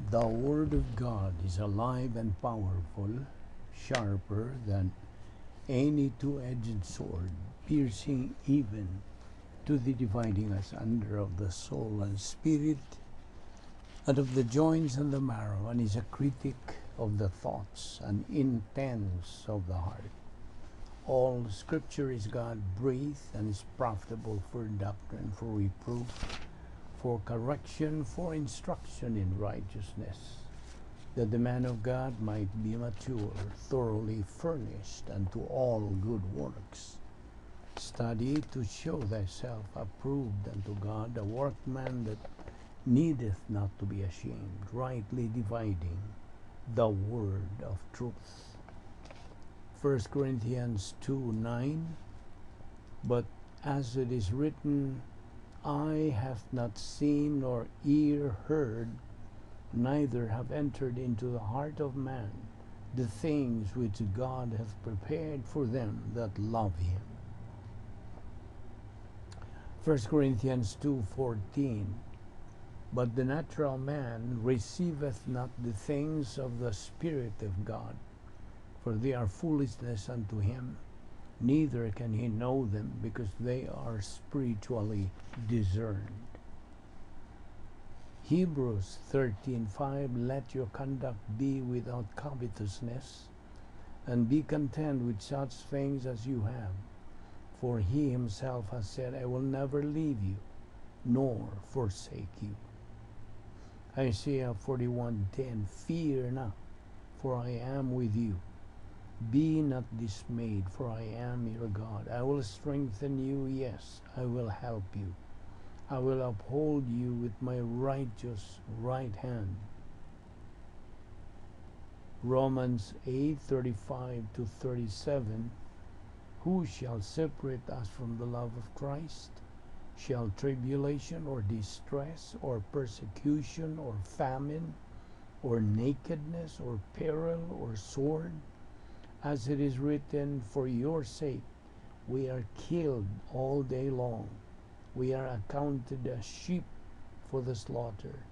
The Word of God is alive and powerful, sharper than any two-edged sword, piercing even to the dividing asunder of the soul and spirit, and of the joints and the marrow, and is a critic of the thoughts and intents of the heart. All Scripture is God-breathed and is profitable for doctrine, for reproof, for correction, for instruction in righteousness, that the man of God might be mature, thoroughly furnished unto all good works. Study to show thyself approved unto God, a workman that needeth not to be ashamed, rightly dividing the word of truth. 1 Corinthians 2:9, but as it is written, eye hath not seen nor ear heard, neither have entered into the heart of man the things which God hath prepared for them that love him. 1 Corinthians 2:14, but the natural man receiveth not the things of the Spirit of God, for they are foolishness unto him, neither can he know them, because they are spiritually discerned. Hebrews 13:5, let your conduct be without covetousness, and be content with such things as you have. For he himself has said, I will never leave you, nor forsake you. Isaiah 41:10, fear not, for I am with you. Be not dismayed, for I am your God. I will strengthen you, yes, I will help you. I will uphold you with my righteous right hand. Romans 8:35-37, who shall separate us from the love of Christ? Shall tribulation or distress or persecution or famine or nakedness or peril or sword? As it is written, for your sake we are killed all day long. We are accounted as sheep for the slaughter.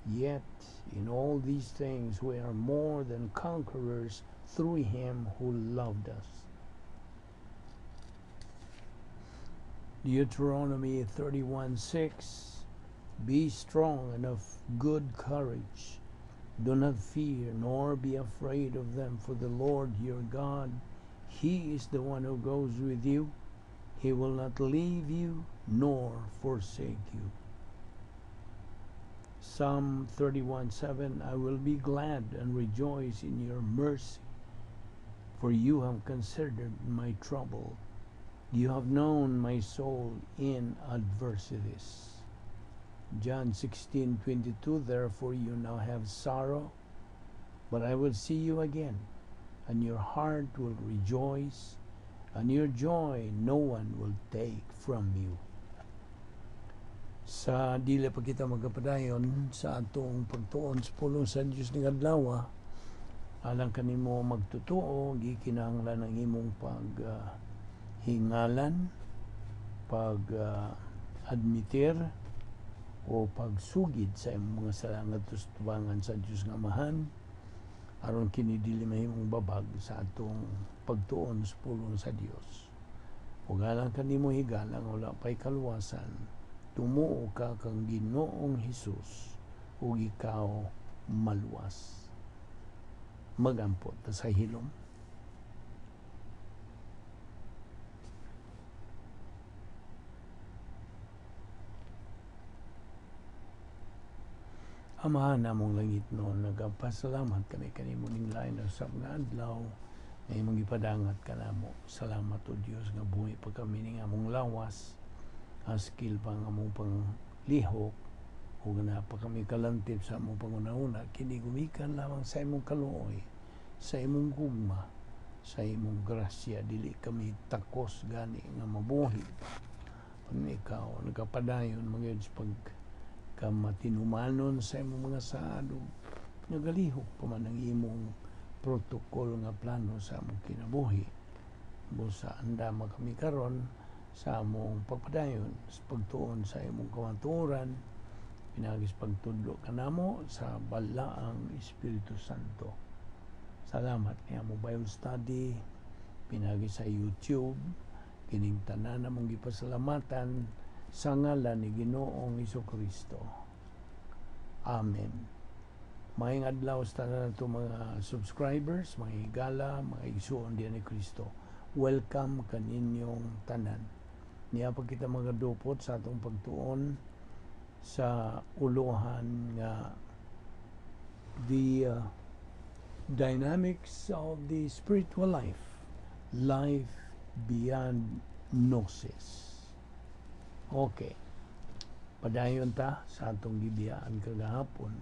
Yet in all these things we are more than conquerors through him who loved us. Deuteronomy 31:6, be strong and of good courage. Do not fear, nor be afraid of them, for the Lord your God, he is the one who goes with you. He will not leave you, nor forsake you. Psalm 31:7, I will be glad and rejoice in your mercy, for you have considered my trouble. You have known my soul in adversities. John 16:22, therefore you now have sorrow, but I will see you again, and your heart will rejoice, and your joy no one will take from you. Sa dili pa kita magkapadayon sa atong pagtuon sa pulong sa Diyos ni adlaw, alang kanimo magtutuo, gikinahanglan ang imong hingalan, admitir o pagsugid sa imong mga sala ngadto sa tubangan sa Dios nga Amahan, aron kini dili mahimong babag sa atong pagtuon sa pulong sa Dios. Ug alang kanimo higalang wala pay kaluwasan, tumuo ka kang Ginoong Hesus ug ikaw maluwas. Magampot sa hilom. Amahan namong langit noon, nagpasalamat kami kanimo ning lain sa nga adlaw ay mong ipadangat kanamo. Salamat o Dios nga buhi pa kami ning among lawas, askil pa nga among panglihok, ug na pa kami kalantip sa among pangunahuna, kini gumikan lamang sa imong kaluoy, sa imong gugma, sa imong grasya, dili kami takos gani nga mabuhi. Pag ikaw nagapadayon mga sa kamatinumanon sa imong mga saadog, nagalihok pa man ang imong protokol nga plano sa among kinabuhi. Busa andama kami karon sa among pagpadayon sa pagtuon sa imong kamatuoran, pinagis pagtudlo kanamo sa balaang Espiritu Santo. Salamat kaya mo Bible study pinagi sa YouTube kining tanan namong gipasalamatan sa ngalan ni Ginoong Hesukristo. Amen. Maayong adlaw sa tanan nato mga subscribers, mga higala, mga igsuon diyan ni Kristo. Welcome kaninyong tanan. Niya pag kita magadupot sa atong pagtuon sa uluhan nga the dynamics of the spiritual life beyond Gnosis. Okay, padayon ta sa atong gibiyaan kagahapon.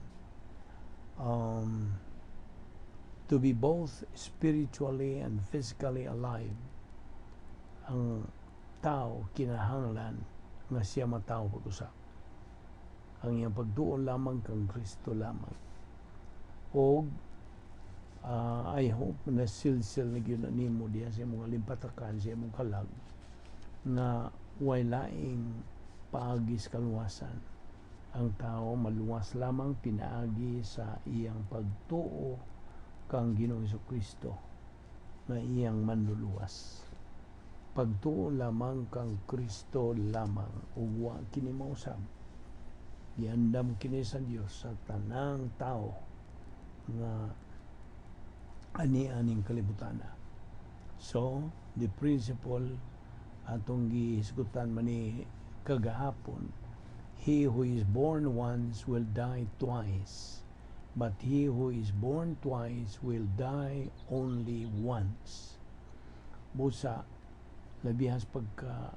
To be both spiritually and physically alive, ang tao kinahanglan nga siya mataw pag-usap. Ang iyang pagtuon lamang kang Kristo lamang. O I hope na silsil na ginanimo diya sa mga limpatakan, sa mga kalag na way laing paagis kaluwasan. Ang tao maluwas lamang pinaagi sa iyang pagtuo kang Ginoong Hesukristo na iyang manluluwas. Pagtuo lamang kang Kristo lamang ug wa kini mausab. Giandam kini sa Dios sa tanang tao nga ani-aning kalibutana. So, the principle atong gihisgutan man ni kagahapon, he who is born once will die twice, but he who is born twice will die only once. Busa, labihas pagka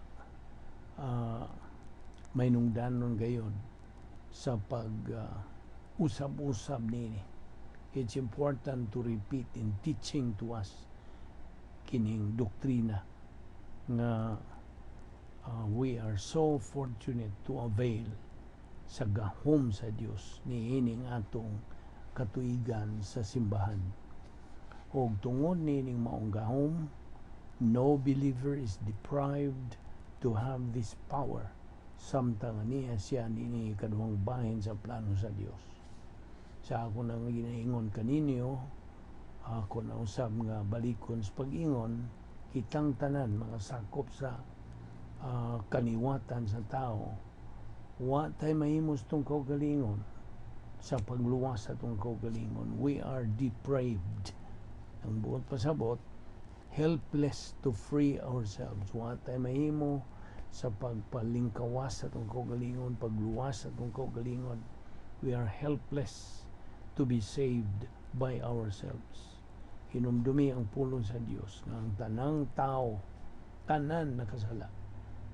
may nungdanon gayon sa pag-usab-usab nini. It's important to repeat in teaching to us kining doktrina nga we are so fortunate to avail sa gahom sa Dios ni ining atong katuigan sa simbahan. Og tungod nining maong gahom, no believer is deprived to have this power samtang niya siya nini kaduhang bahin sa plano sa Dios. Sa ako nang ginaingon kaninyo, ako na usab nga balikon sa pag-ingon, kitang tanan mga sakop sa kaniwatan sa tao, wa tay mahimos tong kaugalingon sa pagluwas sa tong kaugalingon. We are depraved. Ang buot pasabot, helpless to free ourselves. Wa tay mahimo sa pagpalingkawas sa tong kaugalingon, pagluwas sa tong kaugalingon. We are helpless to be saved by ourselves. Hinumdumi ang pulong sa Dios nga ang tanang tao, tanan nakasala.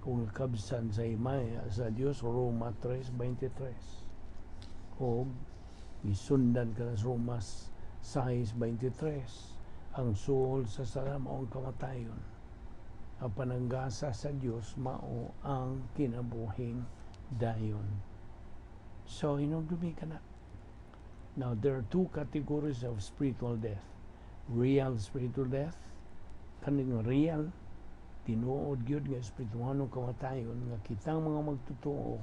Kung kabsan sa himaya sa Dios, Roma 3:23. O gisundan ka sa Roma 6:23. Ang suol sa sala mao ang kamatayon. Ang pananggasa sa Dios mao ang kinabuhing dayon. So hinumdumi ka na. Now, there are two categories of spiritual death. Real spiritual death, kaning real, tinuod gyud nga espirituhanong kamatayon nga kitang mga magtotoo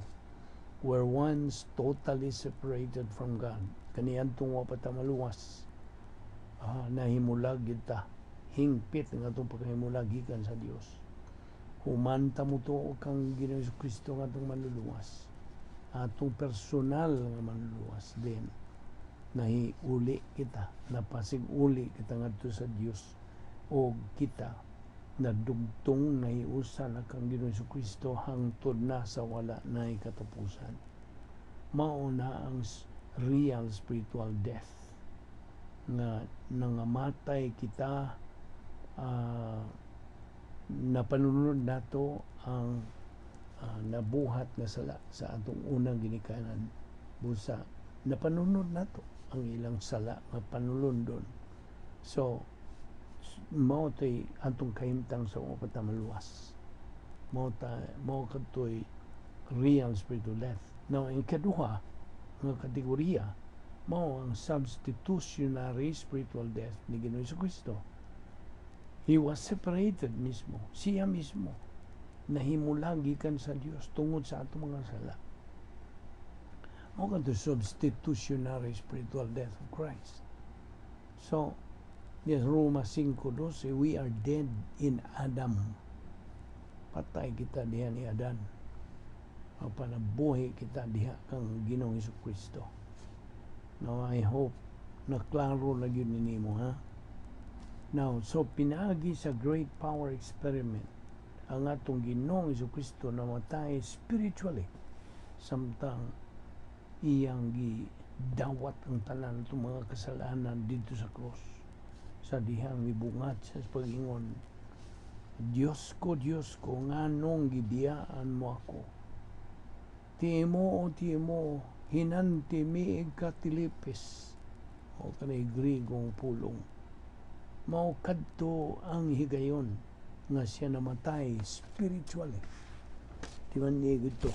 were once totally separated from God. Kaniadtong wa pa ta maluwas. Nahimulag gyud ta. Hingpit nga itong pagkahimulag gikan sa Dios. Humanta mo to kang Ginoong Hesukristo nga itong manluluwas. Atong personal nga manluluwas din. Nahiuli kita, napasig-uli kita ngadto sa Dios, o kita nadugtong nahiusa na kang Ginoong Hesukristo hangtod na sa wala na katapusan. Mao na ang real spiritual death nga nangamatay kita, napanunod nato ang nabuhat na sala sa atong unang ginikanan. Busa napanunod nato ang ilang sala nga panulundon. So mao tay atong kahimtang sa upat na maluwas. Mao kadtoy real spiritual death. Now ang ikaduha nga kategorya mao ang substitutionary spiritual death ni Ginoong Hesukristo. He was separated mismo, siya mismo nahimulag gikan sa Dios tungod sa atong mga sala. O kanto substitutionary spiritual death of Christ. So, yes, Roma 5:12, we are dead in Adam. Patay kita diha ni Adan. O panabuhi kita diha kang Ginoong Jesucristo. Now, I hope naklaro na yun ninyo, ha? Now, so pinagi sa great power experiment ang atong Ginoong Jesucristo namatay spiritually samtang iyang gidawat ang tanan itong mga kasalanan dito sa cross. Sa dihang mibungat sa pagingon, Diyos ko, nganong gibiyaan mo ako? Timo, hinanti miig katilipis. O kanay Grigong pulong. Mao kadto ang higayon nga siya namatay spiritually. Di man niya ito.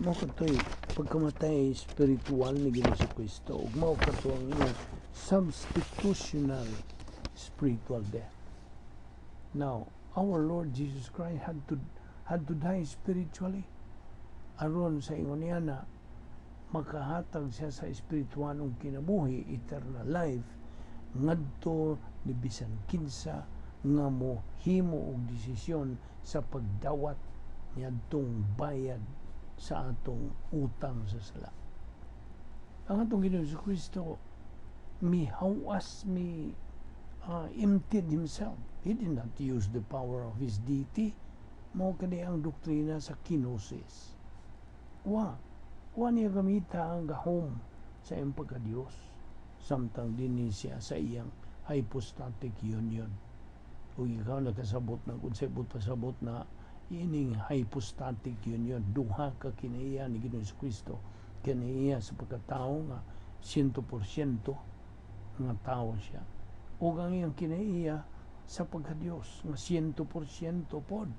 Mao kadto'y pagkamatay spiritual ni Ginoong Jesucristo. Ug mao kadto ang iyang substitutionary spiritual death. Now, our Lord Jesus Christ had to die spiritually. Aron sa ingon niya na makahatag siya sa espirituanong kinabuhi, eternal life, ngadto ni bisan kinsa nga mo himo og desisyon sa pagdawat niadtong bayad sa atong utang sa sala. Ang atong Ginoong Jesucristo emptied himself. He did not use the power of his deity. Mao kani ang doktrina sa Gnosis. Wa niya gamita ang gahom sa iyang pagka-Diyos. Samtang din siya sa iyang hypostatic union. O ikaw nakasabot na, kung sabot pasabot na ining hypostatic union, duha ka kinaiya ni Ginoong Jesucristo, kinaiya sa pagkatao nga 100% nga tao siya. O ang iyang kinaiya sa pagka-Diyos nga 100% pod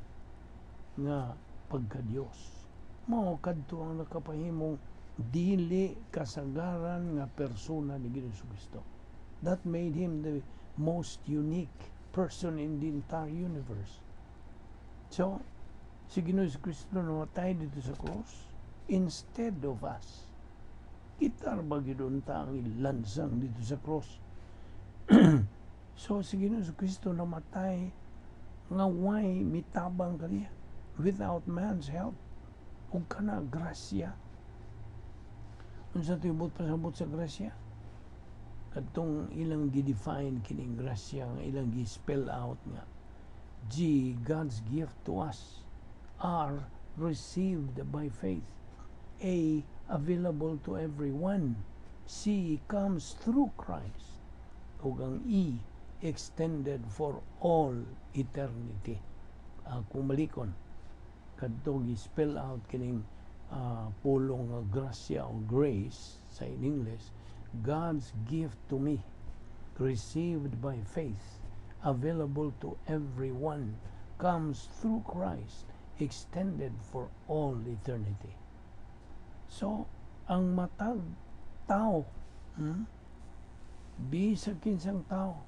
nga pagka-Diyos. Mao kadto ang nakapahimong dili kasagaran nga persona ni Ginoong Jesucristo. That made him the most unique person in the entire universe. So, si Ginoong Jesucristo namatay dito sa cross instead of us. Kita ba gidunta ang ilansang dito sa cross? So, si Ginoong Jesucristo namatay nga way mitabang kaniya without man's help. Kung kana grasya. Unsa tibot pasabot sa grasya? Kadtong ilang gi-define kining grasya nga ilang gi-spell out nga God's gift to us are received by faith. A, available to everyone. C, comes through Christ. Ug ang E, extended for all eternity. Kung malikon, kadto gi-spell out kining pulong nga grasya o grace sa in English, God's gift to me, received by faith, available to everyone, comes through Christ, extended for all eternity. So, ang matag tao, bisag kinsang tao,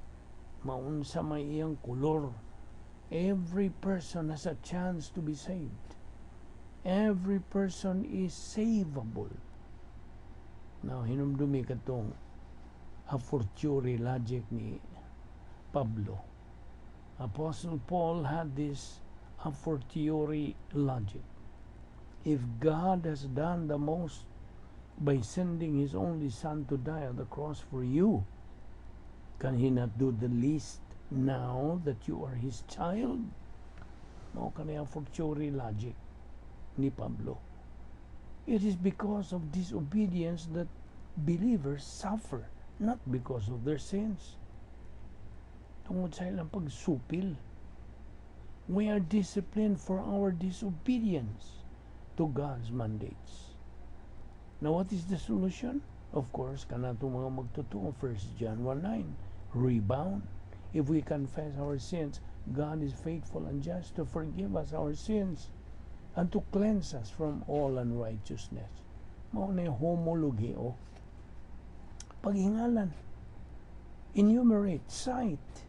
maunsa may iyang kulor, every person has a chance to be saved. Every person is savable. Now, hinumdumi katong a fortiori logic ni Pablo. Apostle Paul had this a fortiori logic. If God has done the most by sending His only Son to die on the cross for you, can He not do the least now that you are His child? Mao kaniyang fortiori logic ni Pablo. It is because of disobedience that believers suffer, not because of their sins. Tungod sa ilang pagsupil, we are disciplined for our disobedience to God's mandates. Now, what is the solution? Of course, kanatong mga magtotoo, 1 John 1:9, rebound. If we confess our sins, God is faithful and just to forgive us our sins and to cleanse us from all unrighteousness. Mao na yung homology o paghingalan, enumerate, cite,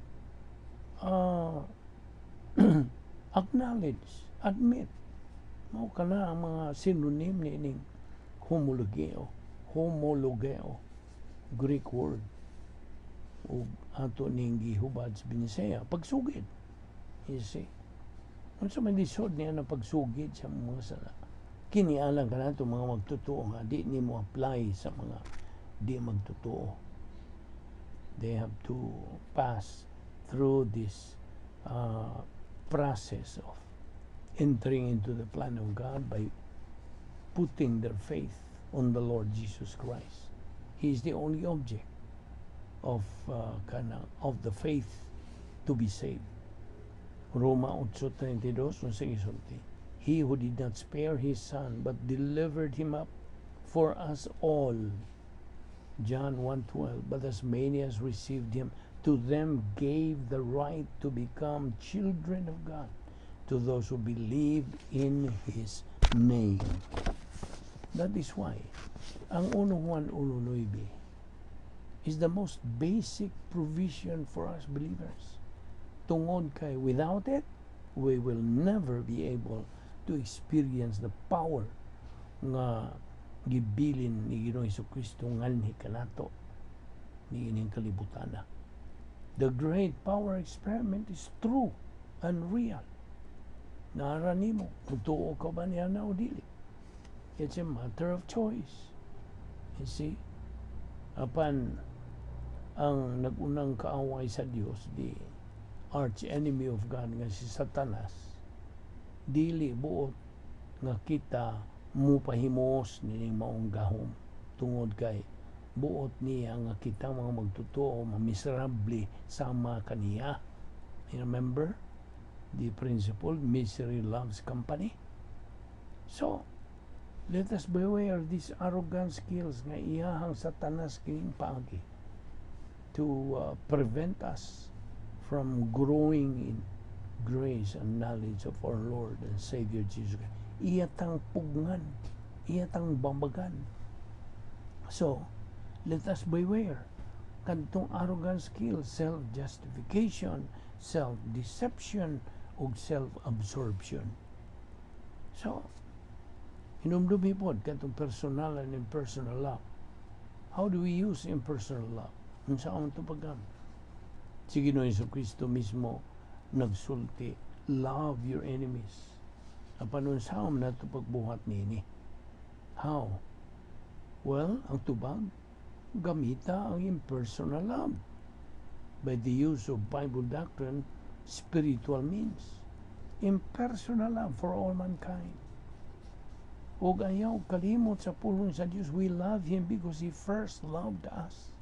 acknowledge, admit. Mao kana ang mga synonym ni ining homologeo, Greek word, ug ato ning gihubad sa Binisaya, pagsugid. You see? Unsa man lisod niya na pagsugid sa mga sala. Kini alang kanato mga magtotoo nga di nimo apply sa mga di magtotoo. They have to pass through this process of entering into the plan of God by putting their faith on the Lord Jesus Christ. He is the only object of the faith to be saved. Roma 8:32 unsa gisulti? He who did not spare his son but delivered him up for us all. John 1:12, but as many as received him, to them gave the right to become children of God, to those who believe in his name. That is why ang 1 Juan 1:9 is the most basic provision for us believers. Tungod kay without it, we will never be able to experience the power nga gibilin ni Ginoong Jesucristo nganhi kanato ni ining kalibutan. The great power experiment is true and real. Nara nimo kung tuo ka ba niya na o dili. It's a matter of choice. You see? Apan ang nagunang kaaway sa Dios, di arch enemy of God nga si Satanas, dili buot nga kita mupahimos nining maong gahom tungod kay buot niya nga kita mga magtotoo mamiserable sama kaniya. You remember the principle, misery loves company. So let us beware these arrogant skills nga iyahang Satanas kining paagi to prevent us from growing in grace and knowledge of our Lord and Savior Jesus Christ. Iyatang pugngan, iyatang bambagan. So, let us beware. Kantong arrogant skill, self-justification, self-deception, ug self-absorption. So, hinumdumi po kantong personal and impersonal love. How do we use impersonal love? Unsa ang tupagan? Si Ginoong Jesucristo mismo nagsulti, love your enemies. Apan unsaon nato pagbuhat nini? How? Well, ang tubag, gamita ang impersonal love by the use of Bible doctrine, spiritual means. Impersonal love for all mankind. Ug ayaw kalimot sa pulong sa Dios, we love Him because He first loved us.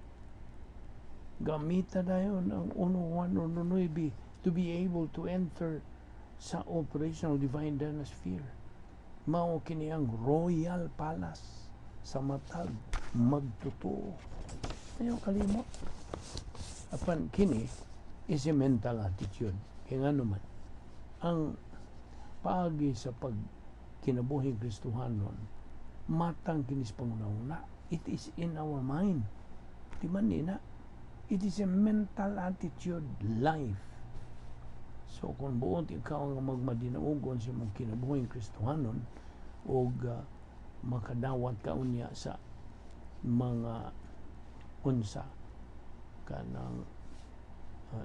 Gamita dayon ang 1:9 to be able to enter sa operational divine dynasty. Mao kini ang royal palace sa matag magtotoo. Ayaw kalimot. Apan kini is a mental attitude. Kaya nga naman, ang paagi sa pagkinabuhing Kristohanon, matang kinis pangunahuna. It is in our mind. Di man nina. It is a mental attitude life. So kung buot ikaw ang magmadinaugon sa mong kinabuhing Kristohanon o makadawat ka unya sa mga unsa kanang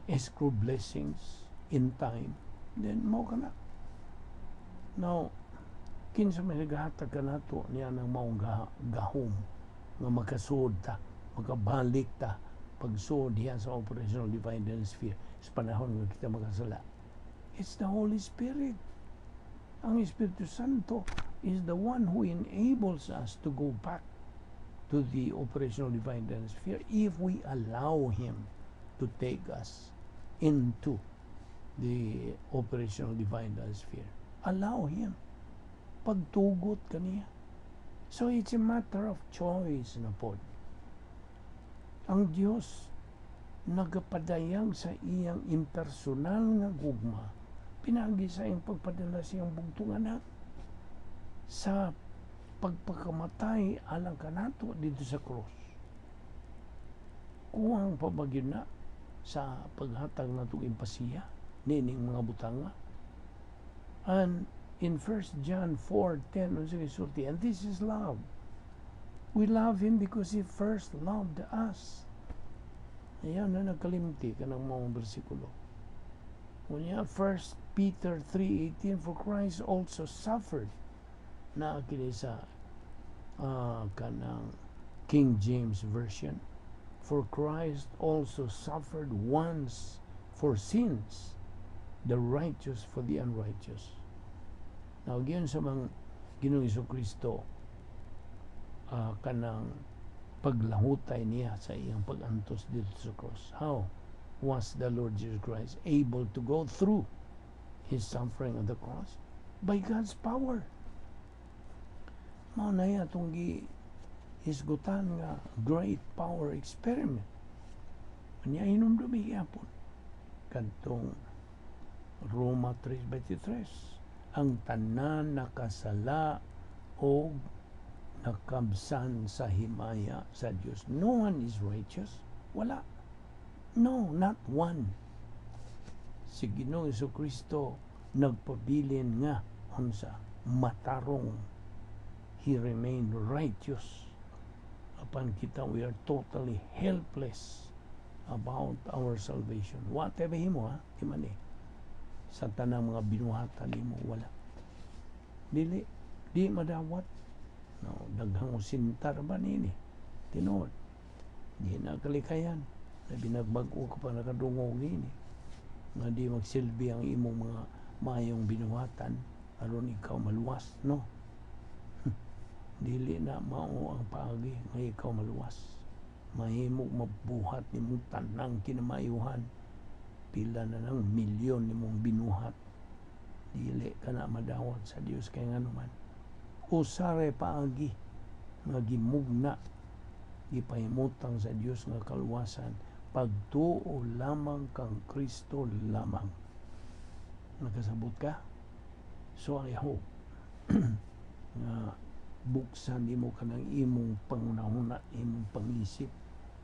escrow blessings in time, then mo ka na. Now, kinsa may naghatag ka nato niya ng maong gahom nga makasud ta, makabalik ta pagsud diha sa operational divine dynasty sa panahon nga kita makasala. It's the Holy Spirit. Ang Espiritu Santo is the one who enables us to go back to the operational divine dynasty if we allow Him to take us into the operational divine dynasty. Allow Him. Pagtugot kaniya. So it's a matter of choice na po. Ang Diyos nagapadayag sa iyang impersonal nga gugma, pinagi sa iyang pagpadala sa iyang bugtong anak sa pagpakamatay alang kanato dito sa cross. Kuwang pabagyo na sa paghatag na itong impasiya nining mga butanga. And in 1 John 4:10, and this is love, We love Him because He first loved us. Ayan na nagkalimti ka ng mga bersikulo. Kunya, 1 Peter 3:18, for Christ also suffered. Na kini sa kanang King James Version. For Christ also suffered once for sins, the righteous for the unrighteous. Now, giyon sa mga Ginoong Jesucristo, kanang paglahutay niya sa iyang pagantos dito sa cross. How was the Lord Jesus Christ able to go through His suffering on the cross? By God's power. Mao na itong isgutan nga great power experiment. Kanya hinumdumi yapon. Kantong Roma 3:23, ang tanan nakasala o nakabsan sa himaya sa Diyos. No one is righteous. Wala. No, not one. Si Ginoong Jesucristo nagpabilin nga unsa matarong. He remained righteous. Apan kita, we are totally helpless about our salvation. Whatever himo, di man sa tanang mga binuhatan nimo, wala. Di madawat. No, daghang usintar ba nini? Tinuod. Di na kalikayan. Na binagbag-o ka pa nakadungog ini. Nga di magsilbi ang imong mga mayong binuhatan aron ikaw maluwas, no? Dili na mao ang paagi nga ikaw maluwas. Mahimo mabuhat nimong tanang kinamayuhan. Pila na ng milyon nimong binuhat. Dili ka na madawat sa Dios kay nganuman. Usare paagi nga gimugna gipahimutang sa Dios nga kaluwasan pagtuo lamang kang Kristo lamang. Nakasabot ka? So I hope nga buksan nimo kanang imong pangunahuna, imong pangisip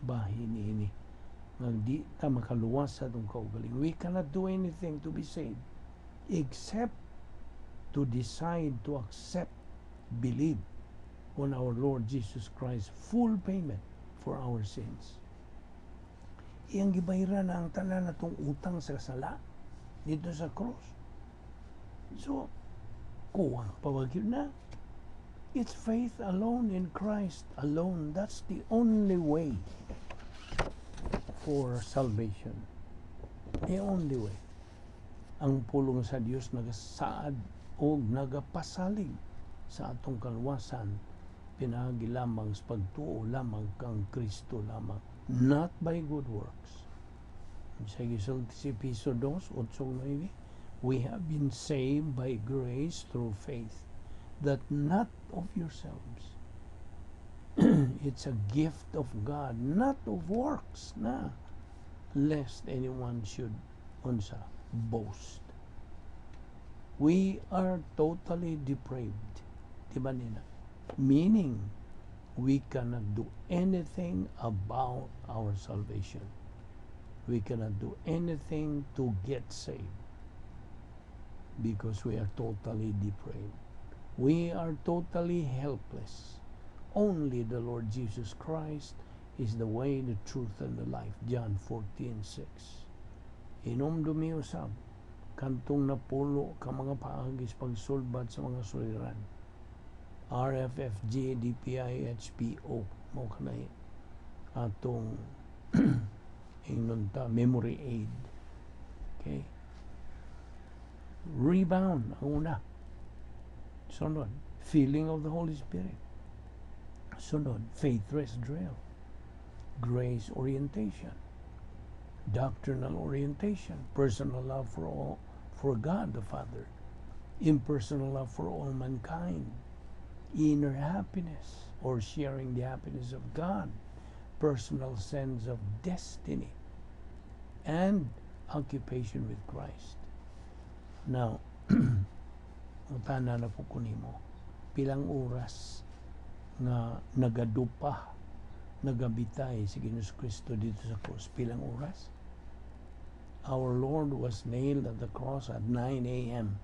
bahin ini nga di ta makaluwas sa itong kaugaling. We cannot do anything to be saved except to decide to accept, believe on our Lord Jesus Christ full payment for our sins. Iyang gibayran na ang tanan natong utang sa sala dito sa cross. So kuwang pawagid na. It's faith alone in Christ alone. That's the only way for salvation. The only way. Ang pulong sa Dios nagasaad o nagapasalig sa atong kalwasan pinagi lamang sa pagtuo lamang kang Kristo lamang, not by good works. Sa gisulti si Piso 2:8, we have been saved by grace through faith, that not of yourselves. It's a gift of God, not of works, na lest anyone should boast. We are totally depraved, diba nina? Meaning, we cannot do anything about our salvation. We cannot do anything to get saved because we are totally depraved. We are totally helpless. Only the Lord Jesus Christ is the way, the truth, and the life. John 14:6. Inomdumi usab kantong napulo ka mga paagis pagsulbad sa mga suliran. RFFG, DPI, HPO. Mo kanay atong inunta memory aid. Okay? Rebound ang una. Sunod, feeling of the Holy Spirit. Sunod, faith rest drill. Grace orientation. Doctrinal orientation. Personal love for all, for God the Father. Impersonal love for all mankind. Inner happiness, or sharing the happiness of God. Personal sense of destiny. And occupation with Christ. Now, utana na po kunimo, pilang oras nga nagadupa, nagabitay si Ginoong Kristo dito sa cross. Pilang oras? Our Lord was nailed at the cross at 9 a.m.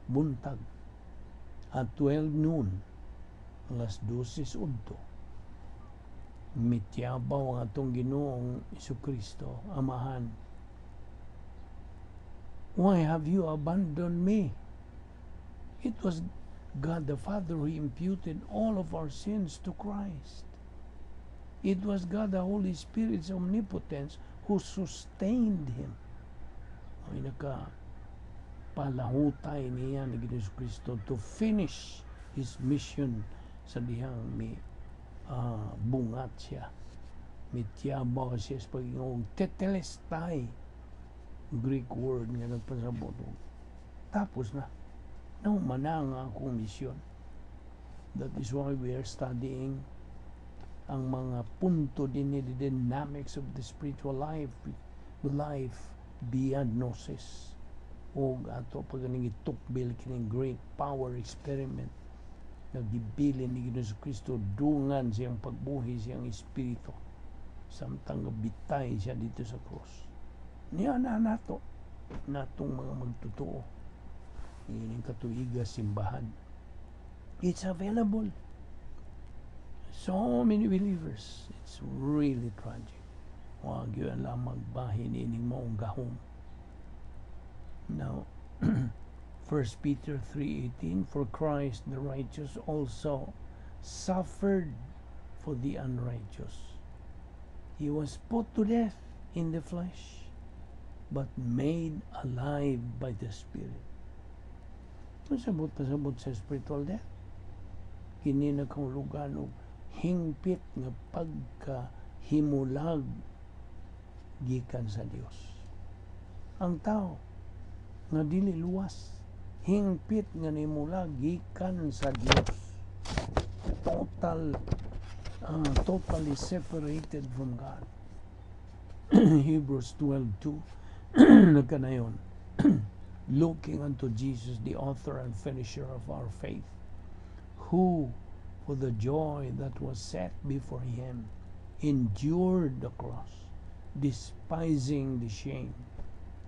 Buntag. At 12 noon, alas 12:08, Mityabaw ang atong Ginoong Jesucristo, Amahan. Why have you abandoned me? It was God the Father who imputed all of our sins to Christ. It was God the Holy Spirit's omnipotence who sustained Him. Ay palahutay niya ni Ginoong Kristo to finish His mission sa dihang bungat siya. Mityabaw siya sa pagingong tetelestai, Greek word nga nagpasabot. Tapos na. Naumana nga akong mission. That is why we are studying ang mga punto din ni the dynamics of the spiritual life beyond Gnosis. O ato pag itukbil kining great power experiment nagdibilin ni Ginoong Kristo dungan siyang pagbuhi siyang espiritu samtang bitay siya dito sa cross. Niya na nato natong mga magtotoo ining katuiga simbahan. It's available. So many believers. It's really tragic. Huwag yun lang magbahin ining maong gahom. Now, 1 Peter 3:18, for Christ the righteous also suffered for the unrighteous. He was put to death in the flesh, but made alive by the Spirit. Pasabot sa spiritual death. Kini na kang lugan o hingpit nga pagkahimulag gikan sa Dios. Ang tao nga dili luwas, hingpit nga nimulag gikan sa Dios. Totally separated from God. Hebrews 12:2 nagkanayon. Looking unto Jesus, the author and finisher of our faith, who, for the joy that was set before him, endured the cross, despising the shame,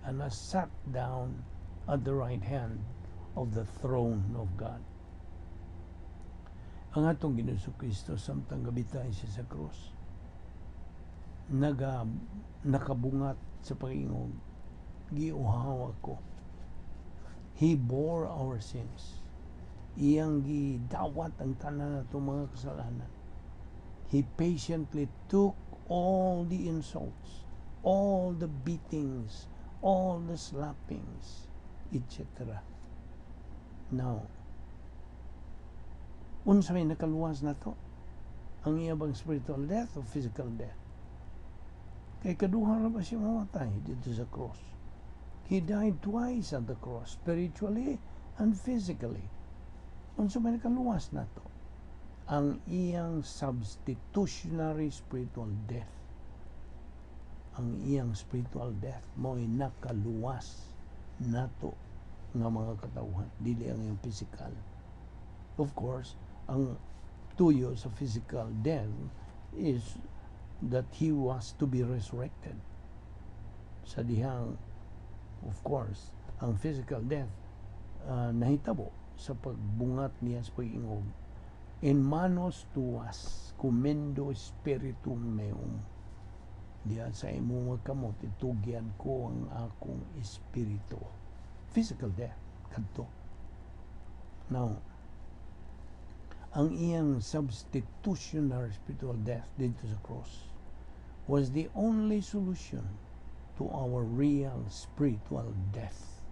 and has sat down at the right hand of the throne of God. Ang atong Ginoong Kristo samtang gabitay siya sa cross, nakabungat sa pag-ingog, giuhaw ako. He bore our sins. Iyang gidawat ang tanan natong mga kasalanan. He patiently took all the insults, all the beatings, all the slappings, etc. Now, unsay nakaluwas na to? Ang iya bang spiritual death o physical death? Kay kaduha ra ba siya mamatay dito sa cross? He died twice at the cross, spiritually and physically. Unsay may nakaluwas na to? Ang iyang substitutionary spiritual death. Ang iyang spiritual death mo'y nakaluwas nato nga mga katawhan, dili ang iyang physical. Of course, ang tuyo sa physical death is that he was to be resurrected. Sa dihang, of course, ang physical death nahitabo sa pagbungat niya sa pag-ingog. In manos tuas, commendo spiritum meum. Diyan sa imong kamot, itugyan ko ang akong espiritu. Physical death, kadto. Now, ang iyang substitutionary spiritual death dito sa cross was the only solution to our real spiritual death.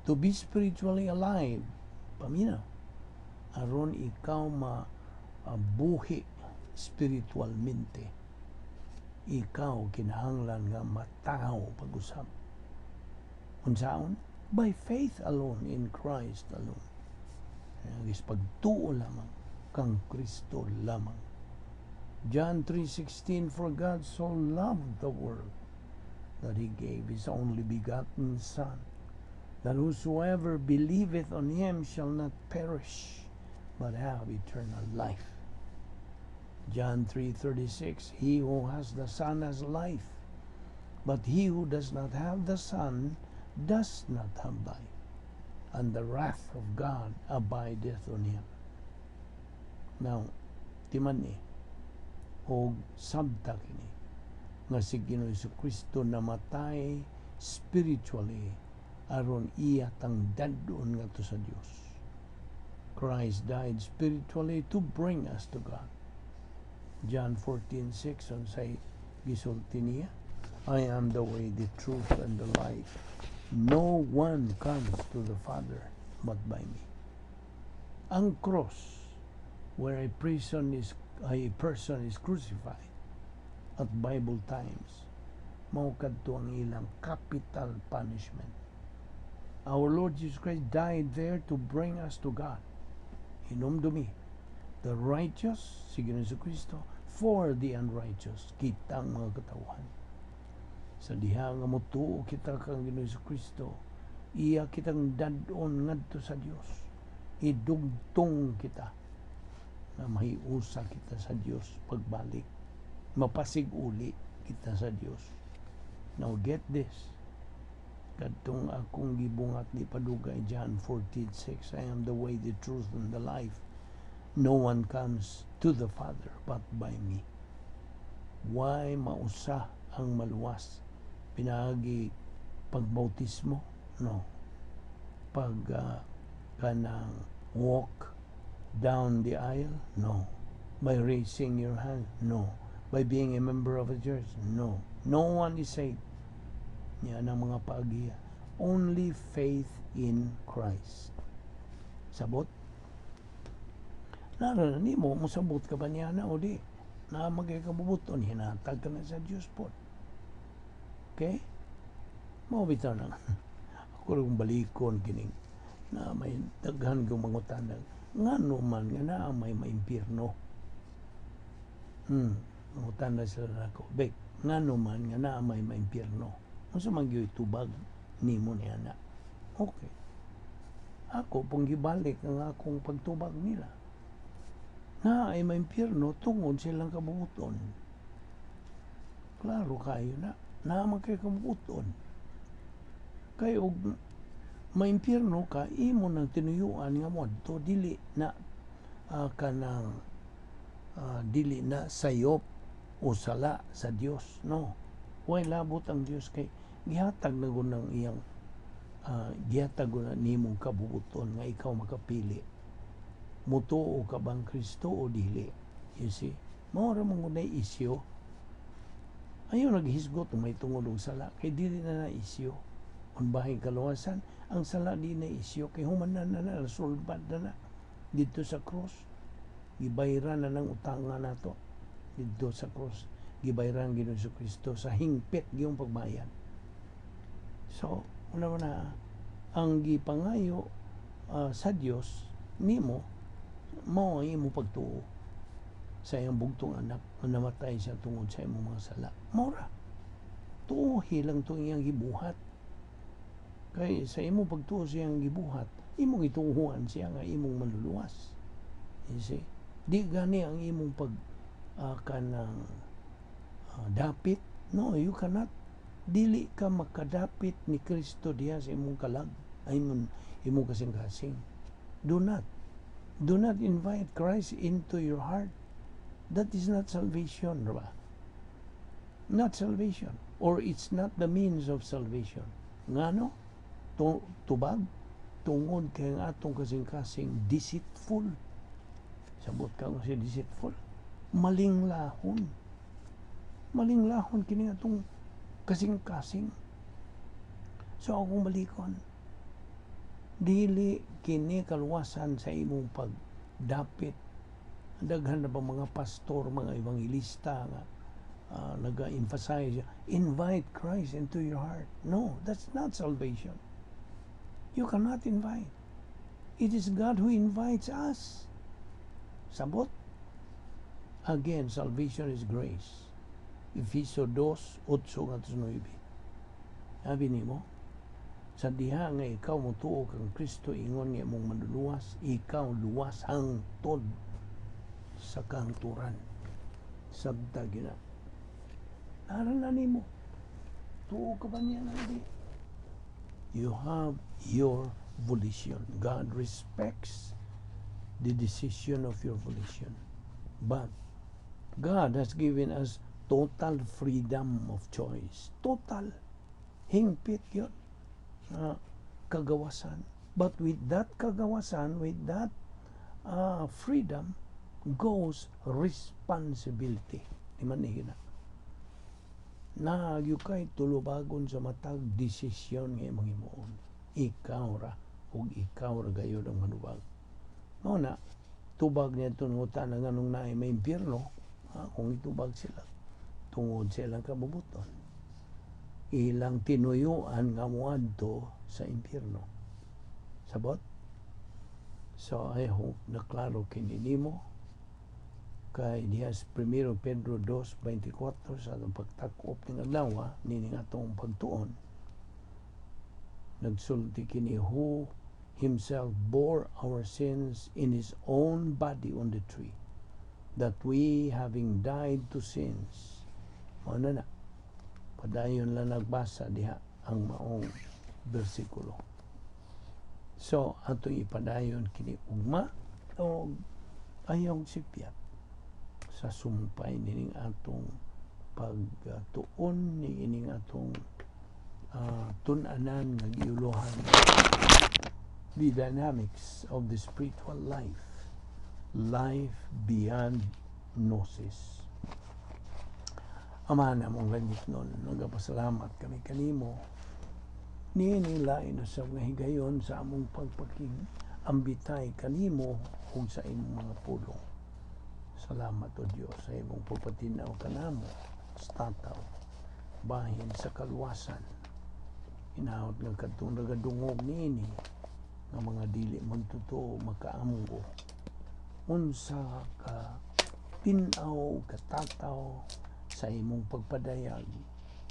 To be spiritually alive, paminaw, aron ikaw mabuhi spiritualmente. Ikaw kinahanglan nga matahaw pag-usap. Unsaon? By faith alone, in Christ alone. Is pagtuo lamang kang Kristo lamang. John 3:16, for God so loved the world that he gave his only begotten Son, that whosoever believeth on him shall not perish, but have eternal life. John 3:36, he who has the Son has life, but he who does not have the Son does not have life, and the wrath of God abideth on him. Now, timan ni, o sabta kini nga si Ginoong Jesucristo namatay spiritually aron iya tang dadon ngadto sa Dios. Christ died spiritually to bring us to God. John 14:6 unsay gisulti niya, I am the way, the truth, and the life. No one comes to the Father but by me. Ang cross, where a person is crucified at Bible times, mao kadto ang ilang capital punishment. Our Lord Jesus Christ died there to bring us to God. Hinumdumi, the righteous, si Ginoong Jesucristo, for the unrighteous, kitang mga katawhan. Sa diha nga motuo kita kang Ginoong Jesucristo, iya kitang dadon ngadto sa Dios. Idugtong kita na mahiusa kita sa Dios pagbalik. Mapasig uli kita sa Dios. Now get this. Kadtong akong gibungat ni padugay John 14:6, I am the way, the truth, and the life. No one comes to the Father but by me. Why mausa ang maluwas? Pinagi pagbautismo? No. Kanang walk down the aisle? No. By raising your hand? No. By being a member of a church? No. No one is saved. Yan ang mga paagiya. Only faith in Christ. Sabot? Naroon ni mo, musabot ka ba niya na o di? Na magkakabubuton, hinatag ka na sa Diyos po. Okay? Mabitaw na. Ako rin balikon kining na may daghan kong mangutanag. Nga naman nga na may maimpirno. Mangutanag sila ako. Bek, nga naman nga na may maimpirno. Masa magyo'y tubag ni mo niya na. Okay. Ako, pong gibalik ang akong pagtubag nila. Na ay maimpirno tungod silang kabubuton. Klaro kayo na. Naman kayo kabubuton. Kayo, maimpirno ka, imo ng tinuyuan nga mo. To dili na dili na sayop o sala sa Dios. No. Huwag labot ang Dios kay gihatag na gunang iyang gihatag na nimong kabubuton nga ikaw makapili. Mutuo ka bang Kristo o dili? You see? Maura mong na isyo. Ayaw naghisgot may tungod og sala kay dili na isyo. Kung bahay kaluwasan, ang sala di na isyo kay human na nasulbad na dito sa cross. Gibayran na ng utangan nato dito sa cross. Gibayran Ginoong Jesucristo sa hingpit giyong pagbayad. So, una ang gipangayo sa Dios nimo mao imo pagtuo sa iyang bugtong anak na namatay siya tungod sa imong mga sala. Mora. Tuohi lang to iyang gibuhat. Kay sa imong pagtuo sa iyang gibuhat, imong ituhuan siya nga imong maluluwas. You see? Di gani ang imong kanang dapit. No, you cannot. Dili ka makadapit ni Kristo diha sa imong kalag. Imong kasing-kasing. Do not invite Christ into your heart. That is not salvation, ba? Not salvation. Or it's not the means of salvation. Ngano? Tubag? Tungod kay ang atong kasing-kasing deceitful. Sabot ka kung siya deceitful. Malinglahon kini atong kasing-kasing. So akong balikon, dili kini kaluwasan sa imong pagdapit. Daghan na ba mga pastor, mga evangelista nga nag-emphasize, invite Christ into your heart. No, that's not salvation. You cannot invite. It is God who invites us. Sabot? Again, salvation is grace. Efeso 2:8-9. Sabi nimo, sa diha nga ikaw motuo kang Kristo ingon nga imong manluluwas, ikaw luwas hangtod sa kahangturan. Sabta gina. Naralan nimo. Tuo ka ba niya nga? You have your volition. God respects the decision of your volition. But God has given us total freedom of choice. Total. Hingpit yun. Kagawasan. But with that kagawasan, with that freedom, goes responsibility. Di man na. Nagyukay tulubagon sa matag desisyon nga imong himuon. Ikaw ra ug ikaw ra gayud ang manubag. Mao na tubag niya tunutan nga nung naay may impyerno, kung itubag sila tungod sa ilang kabubuton. Ilang tinuyuan nga moadto sa impyerno. Sabot? So I hope na klaro kini nimo kay dihas 1 Pedro 2:24 sa atong pagtak-op ning adlaw nining atong pagtuon. Nagsulti kini, who himself bore our sins in his own body on the tree, that we, having died to sins, na padayon lang nagbasa diha ang maong bersikulo. So ato ipadayon kini ugma o ayaw sipyat sa sumpay nining atong pagtuon ni ining atong tun-anan nga giuluhan the dynamics of the spiritual life beyond Gnosis. Ama na mong langit nun, nagapasalamat kami kanimo niining lain na sa mga higayon sa among pagpaking ambitay kanimo ug sa imong mga pulong. Salamat o Diyos sa imong pagpatinaw kanamo sa tataw bahin sa kaluwasan. Inaot nga kadtong nagadungog niini nga mga dili magtotoo makaamgo unsa ka tinaw katataw sa imong pagpadayag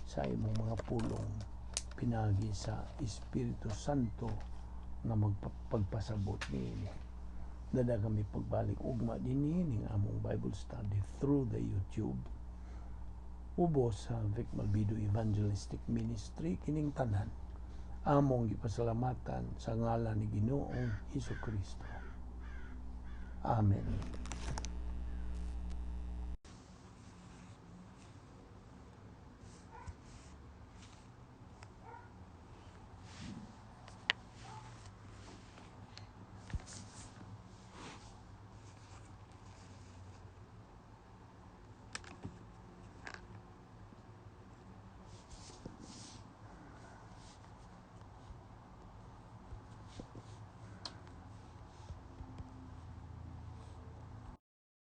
sa imong mga pulong pinagi sa Espiritu Santo nga magpagpasabot niini. Dada kami pagbalik ugma dinhi ning among Bible study through the YouTube ubos sa Balbido Evangelistic Ministry kining tanan among gipasalamatan sa ngalan ni Ginoong Hesukristo. Amen.